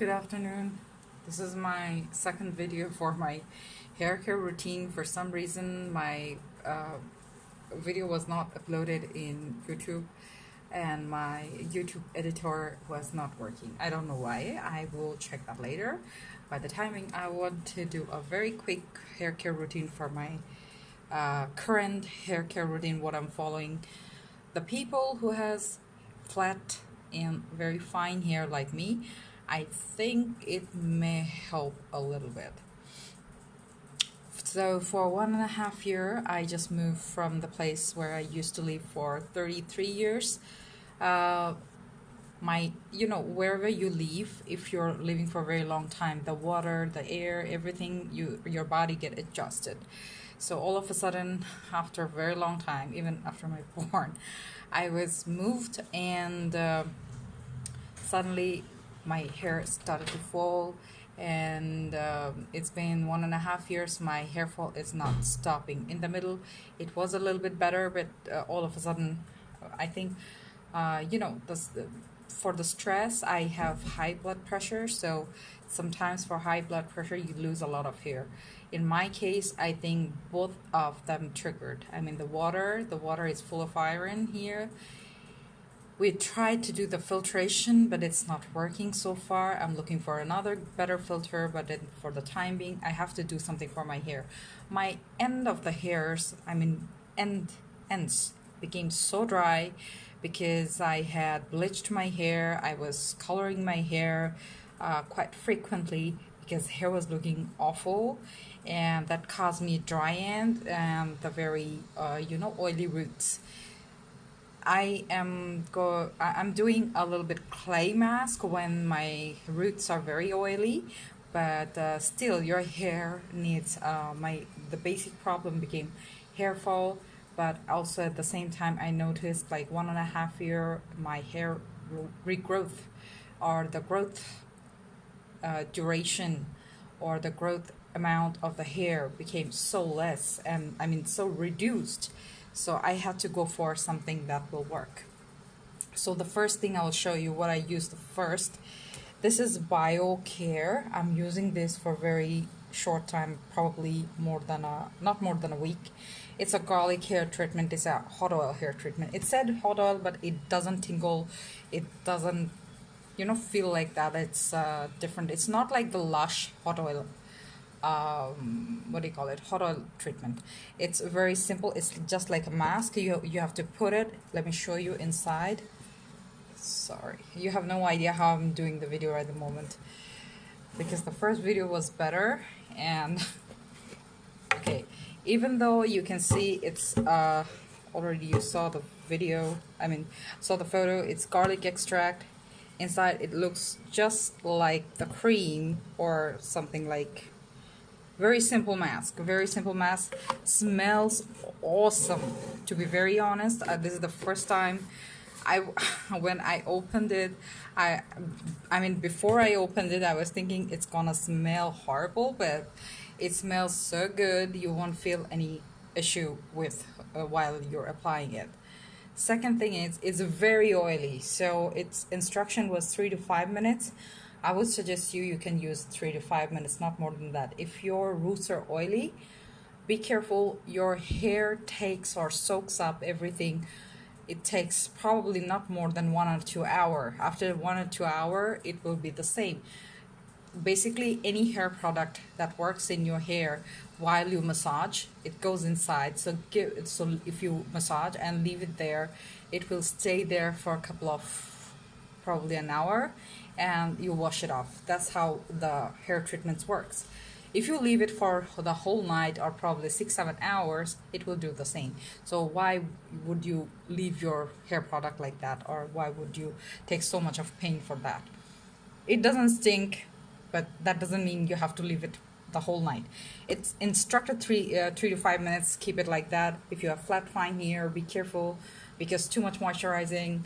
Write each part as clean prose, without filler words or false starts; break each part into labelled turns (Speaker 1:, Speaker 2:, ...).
Speaker 1: Good afternoon. This is my second video for my hair care routine. For some reason my video was not uploaded in YouTube and my YouTube editor was not working. I don't know why. I will check that later. By the timing, I want to do a very quick hair care routine for my current hair care routine, what I'm following. The people who has flat and very fine hair like me, I think it may help a little bit. So for 1.5 years, I just moved from the place where I used to live for 33 years. Wherever you live, if you're living for a very long time, the water, the air, everything, your body get adjusted. So all of a sudden, after a very long time, even after my born, I was moved and suddenly my hair started to fall, and it's been 1.5 years. My hair fall is not stopping. In the middle it was a little bit better, but all of a sudden I think for the stress, I have high blood pressure, so sometimes for high blood pressure you lose a lot of hair. In my case, I think both of them triggered. I mean, the water is full of iron here. We tried to do the filtration, but it's not working so far. I'm looking for another better filter, but then for the time being, I have to do something for my hair. My end of the hairs, ends became so dry because I had bleached my hair. I was coloring my hair quite frequently because hair was looking awful, and that caused me dry end and the very oily roots. I'm doing a little bit clay mask when my roots are very oily, but still your hair needs the basic problem became hair fall. But also at the same time, I noticed like 1.5 year my hair regrowth, or the growth duration, or the growth amount of the hair became so less, and so reduced. So I had to go for something that will work. So the first thing I'll show you what I used first. This is BIOHAIR. I'm using this for very short time, probably not more than a week. It's a garlic hair treatment. It's a hot oil hair treatment. It said hot oil, but it doesn't tingle. It doesn't feel like that. It's different. It's not like the Lush hot oil hot oil treatment. It's very simple. It's just like a mask. You have to put it. Let me show you inside. Sorry, you have no idea how I'm doing the video at the moment, because the first video was better. And okay, even though you can see it's already, you saw the video, saw the photo, it's garlic extract. Inside it looks just like the cream or something. Like very simple mask, smells awesome, to be very honest. This is the first time when I opened it, before I opened it, I was thinking it's gonna smell horrible, but it smells so good you won't feel any issue with while you're applying it. Second thing is, it's very oily, so its instruction was 3 to 5 minutes. I would suggest you can use 3 to 5 minutes, not more than that. If your roots are oily, be careful. Your hair takes or soaks up everything. It takes probably not more than 1 or 2 hours. After 1 or 2 hours, it will be the same. Basically, any hair product that works in your hair while you massage, it goes inside. So if you massage and leave it there, it will stay there for a couple of, probably an hour, and you wash it off. That's how the hair treatments works. If you leave it for the whole night, or probably 6-7 hours, it will do the same. So why would you leave your hair product like that, or why would you take so much of pain for that? It doesn't stink, but that doesn't mean you have to leave it the whole night. It's instructed 3 to 5 minutes. Keep it like that. If you have flat fine hair, be careful, because too much moisturizing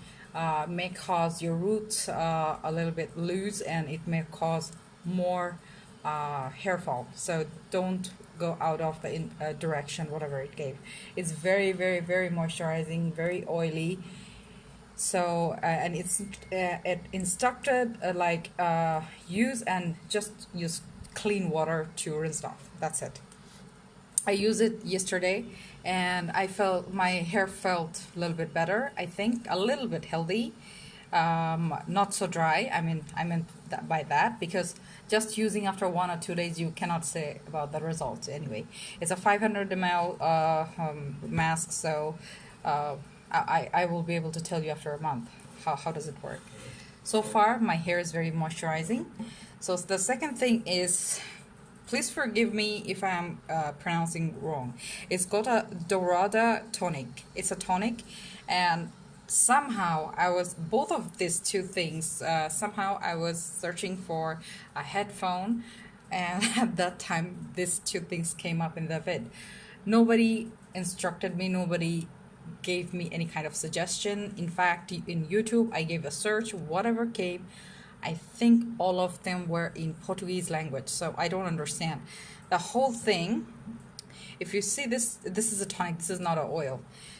Speaker 1: may cause your roots a little bit loose, and it may cause more hair fall. So don't go out of the direction whatever it gave. It's very, very, very moisturizing, very oily. So and it instructed use and just use clean water to rinse off. That's it. I used it yesterday, and I felt my hair felt a little bit better. I think a little bit healthy, not so dry. I meant that by that, because just using after 1 or 2 days, you cannot say about the results. Anyway, it's a 500 ml mask, so I will be able to tell you after a month how does it work. So far, my hair is very moisturizing. So the second thing is, please forgive me if I'm pronouncing wrong. It's Gota Dourada Tonic. It's a tonic, and somehow I was both of these two things. Somehow I was searching for a headphone, and at that time these two things came up in the vid. Nobody instructed me. Nobody gave me any kind of suggestion. In fact, in YouTube, I gave a search. Whatever came, I think all of them were in Portuguese language, so I don't understand the whole thing. If you see this is a tonic. This is not an oil.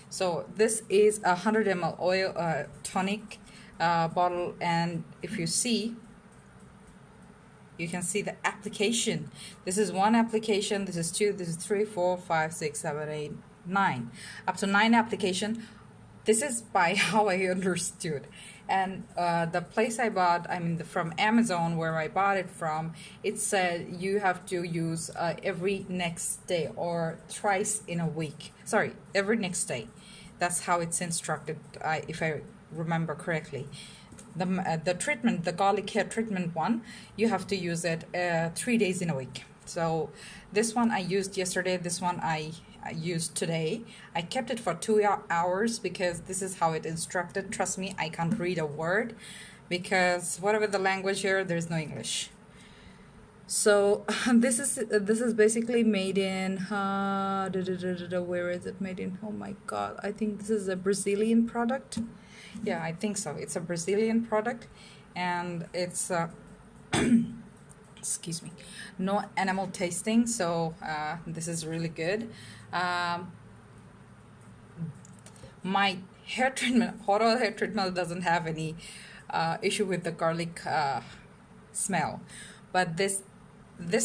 Speaker 1: So this is a 100 ml oil tonic bottle, and if you see, you can see the application. This is one application. This is two. This is 3, 4, 5, 6, 7, 8, 9. Up to 9 application. This is by how I understood. And the place I bought, from Amazon, where I bought it from, it said you have to use every next day or twice in a week. Sorry, every next day. That's how it's instructed, if I remember correctly. The treatment, the garlic hair treatment one, you have to use it 3 days in a week. So this one I used yesterday. This one I used today. I kept it for 2 hours because this is how it instructed. Trust me, I can't read a word because whatever the language here, there's no English. So this is basically made in where is it made in? Oh my god, I think this is a Brazilian product. Yeah, I think so. It's a Brazilian product, and it's excuse me, no animal tasting, so this is really good. My hair treatment, hot oil hair treatment, doesn't have any issue with the garlic smell, but this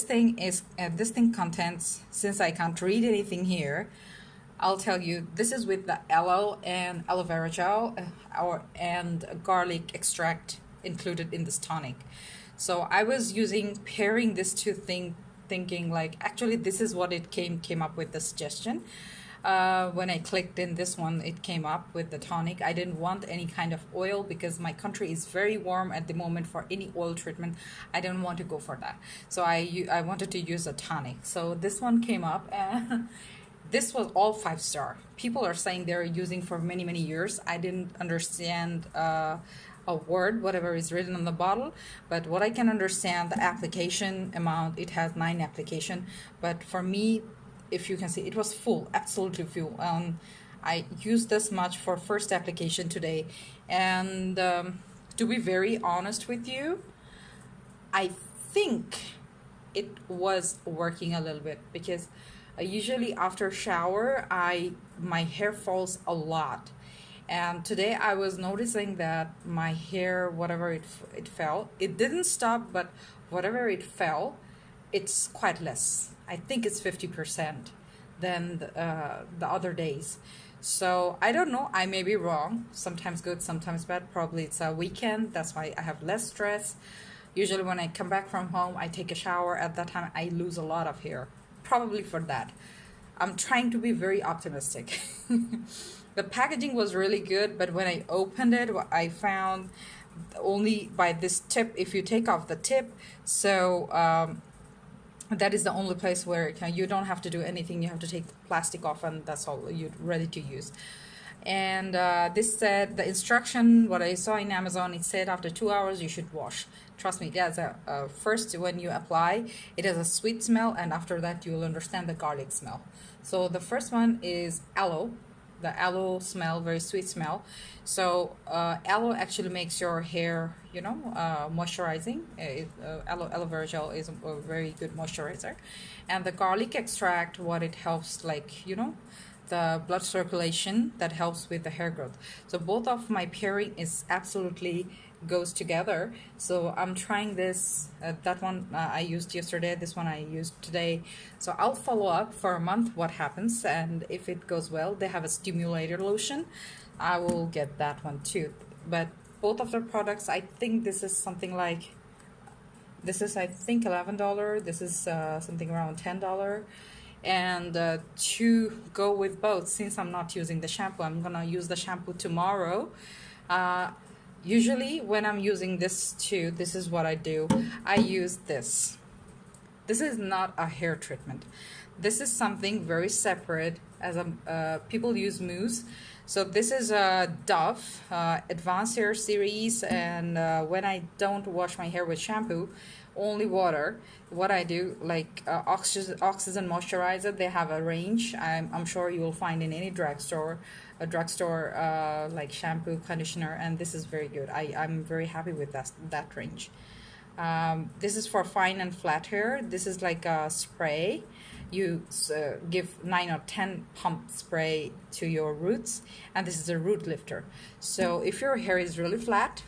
Speaker 1: thing is this thing contains, since I can't read anything here, I'll tell you, this is with the aloe and aloe vera gel and garlic extract included in this tonic. So I was pairing this two things, thinking like, actually this is what it came up with the suggestion. When I clicked in this one, it came up with the tonic. I didn't want any kind of oil because my country is very warm at the moment for any oil treatment. I didn't want to go for that. So I wanted to use a tonic. So this one came up, and this was all 5-star. People are saying they're using for many, many years. I didn't understand a word, whatever is written on the bottle, but what I can understand, the application amount, it has 9 application, but for me, if you can see, it was full, absolutely full. I used this much for first application today, and to be very honest with you, I think it was working a little bit, because usually after shower my hair falls a lot, and today I was noticing that my hair, whatever it fell, it didn't stop, but whatever it fell, it's quite less. I think it's 50% than the other days. So I don't know, I may be wrong. Sometimes good, sometimes bad. Probably it's a weekend, that's why I have less stress. Usually when I come back from home, I take a shower. At that time I lose a lot of hair, probably for that. I'm trying to be very optimistic. The packaging was really good, but when I opened it, I found only by this tip, if you take off the tip, so that is the only place where you don't have to do anything. You have to take the plastic off, and that's all, you're ready to use. And this said, the instruction, what I saw in Amazon, it said after 2 hours you should wash. Trust me, it has a first, when you apply, it has a sweet smell, and after that you'll understand the garlic smell. So the first one is aloe. The aloe smell, very sweet smell. So aloe actually makes your hair, moisturizing. Aloe vera gel is a very good moisturizer. And the garlic extract, what it helps, blood circulation that helps with the hair growth. So both of my pairing is absolutely goes together. So I'm trying this, that one I used yesterday, this one I used today. So I'll follow up for a month what happens, and if it goes well, they have a stimulator lotion, I will get that one too. But both of their products, I think this is something like, this is I think $11, this is something around $10. And to go with both, since I'm not using the shampoo, I'm gonna use the shampoo tomorrow. Usually when I'm using this too, this is what I do. I use this. This is not a hair treatment. This is something very separate, as people use mousse. So this is a Dove Advanced Hair Series, and when I don't wash my hair with shampoo, only water, what I do, like oxygen moisturizer, they have a range. I'm sure you will find in any drugstore, a drugstore like shampoo, conditioner, and this is very good. I'm very happy with that range. This is for fine and flat hair. This is like a spray. You give 9 or 10 pump spray to your roots, and this is a root lifter. So if your hair is really flat,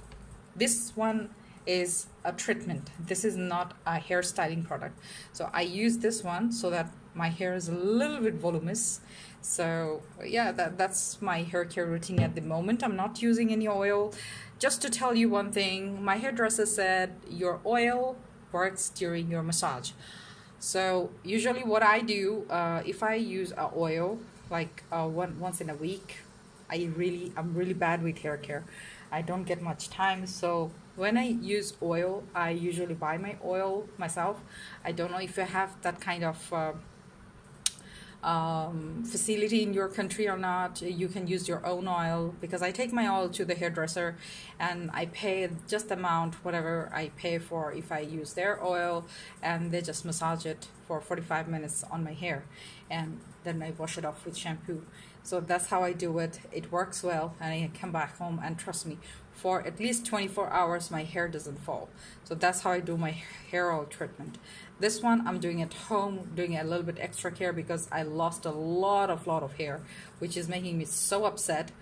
Speaker 1: this one is a treatment. This is not a hair styling product. So I use this one so that my hair is a little bit voluminous. So yeah, that's my hair care routine at the moment. I'm not using any oil. Just to tell you one thing, my hairdresser said your oil works during your massage. So usually what I do, if I use a oil like once in a week, I'm really bad with hair care. I don't get much time, so when I use oil, I usually buy my oil myself. I don't know if you have that kind of facility in your country or not. You can use your own oil, because I take my oil to the hairdresser and I pay just the amount whatever I pay for if I use their oil, and they just massage it for 45 minutes on my hair, and then I wash it off with shampoo. So that's how I do it. It works well, and I come back home, and trust me, for at least 24 hours my hair doesn't fall. So that's how I do my hair oil treatment. This one I'm doing at home, doing a little bit extra care because I lost a lot of hair, which is making me so upset.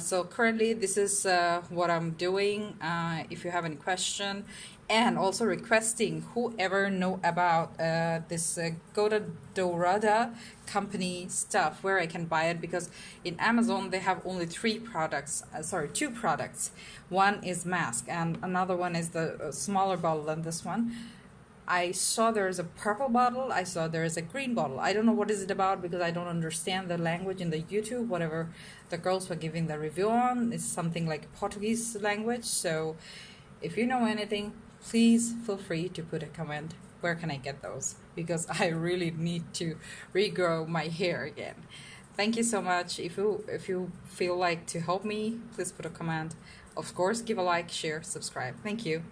Speaker 1: So currently this is what I'm doing. If you have any question, and also requesting whoever know about this Gota Dourada company stuff, where I can buy it, because in Amazon they have only two products. One is mask, and another one is the smaller bottle than this one. I saw there's a purple bottle, I saw there's a green bottle. I don't know what is it about, because I don't understand the language in the YouTube. Whatever the girls were giving the review on is something like Portuguese language. So if you know anything, please feel free to put a comment. Where can I get those? Because I really need to regrow my hair again. Thank you so much. If you feel like to help me, please put a comment. Of course, give a like, share, subscribe. Thank you.